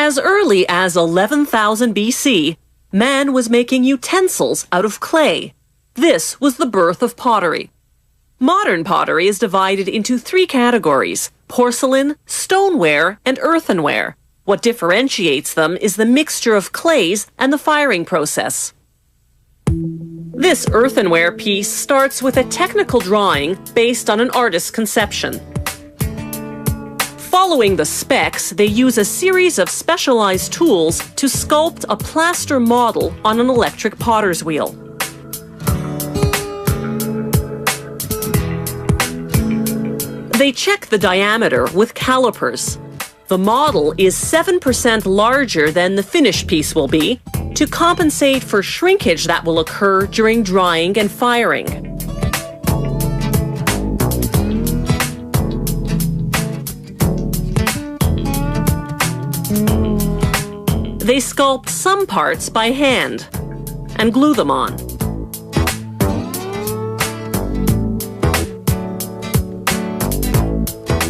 As early as 11,000 BC, man was making utensils out of clay. This was the birth of pottery. Modern pottery is divided into three categories: porcelain, stoneware, and earthenware. What differentiates them is the mixture of clays and the firing process. This earthenware piece starts with a technical drawing based on an artist's conception. Following the specs, they use a series of specialized tools to sculpt a plaster model on an electric potter's wheel. They check the diameter with calipers. The model is 7% larger than the finished piece will be, to compensate for shrinkage that will occur during drying and firing. They sculpt some parts by hand and glue them on.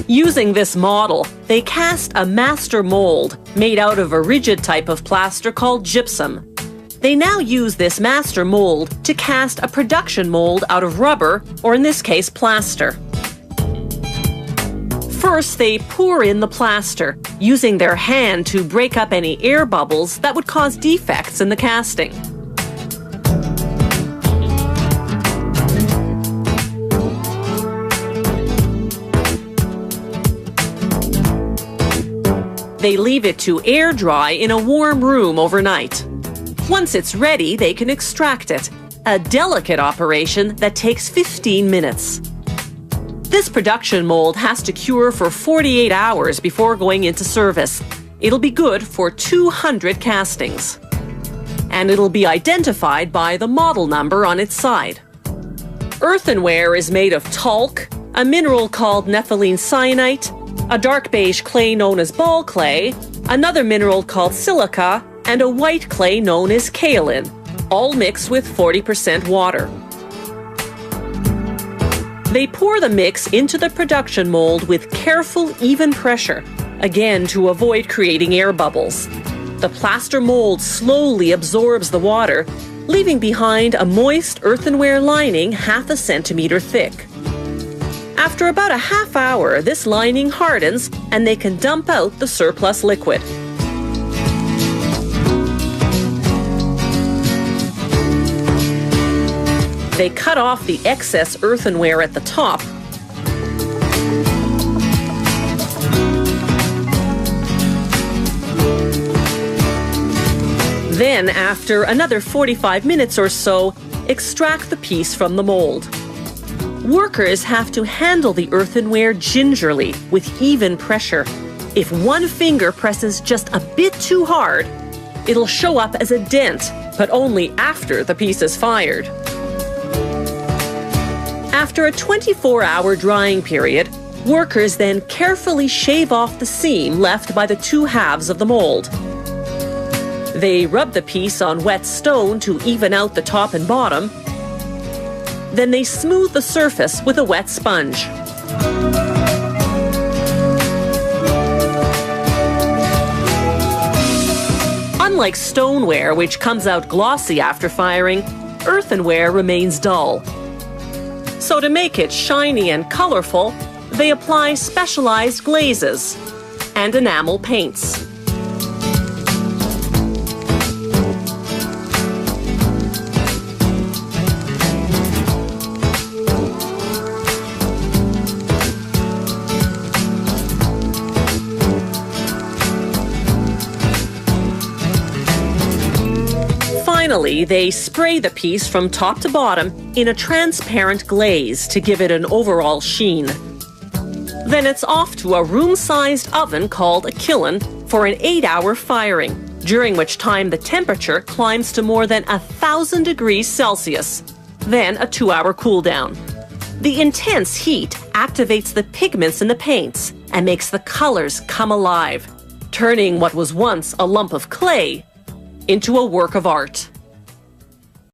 Using this model, they cast a master mold made out of a rigid type of plaster called gypsum. They now use this master mold to cast a production mold out of rubber, or in this case, plaster. First, they pour in the plaster, using their hand to break up any air bubbles that would cause defects in the casting. They leave it to air dry in a warm room overnight. Once it's ready, they can extract it, a delicate operation that takes 15 minutes. This production mold has to cure for 48 hours before going into service. It'll be good for 200 castings. And it'll be identified by the model number on its side. Earthenware is made of talc, a mineral called nepheline syenite, a dark beige clay known as ball clay, another mineral called silica, and a white clay known as kaolin, all mixed with 40% water. They pour the mix into the production mold with careful, even pressure, again to avoid creating air bubbles. The plaster mold slowly absorbs the water, leaving behind a moist earthenware lining half a centimeter thick. After about a half hour, this lining hardens and they can dump out the surplus liquid. They cut off the excess earthenware at the top. Then, after another 45 minutes or so, extract the piece from the mold. Workers have to handle the earthenware gingerly, with even pressure. If one finger presses just a bit too hard, it'll show up as a dent, but only after the piece is fired. After a 24-hour drying period, workers then carefully shave off the seam left by the two halves of the mold. They rub the piece on wet stone to even out the top and bottom. Then they smooth the surface with a wet sponge. Unlike stoneware, which comes out glossy after firing, earthenware remains dull. So to make it shiny and colorful, they apply specialized glazes and enamel paints. Finally, they spray the piece from top to bottom in a transparent glaze to give it an overall sheen. Then it's off to a room-sized oven called a kiln for an 8-hour firing, during which time the temperature climbs to more than 1,000 degrees Celsius. Then a 2-hour cool down. The intense heat activates the pigments in the paints and makes the colors come alive, turning what was once a lump of clay into a work of art.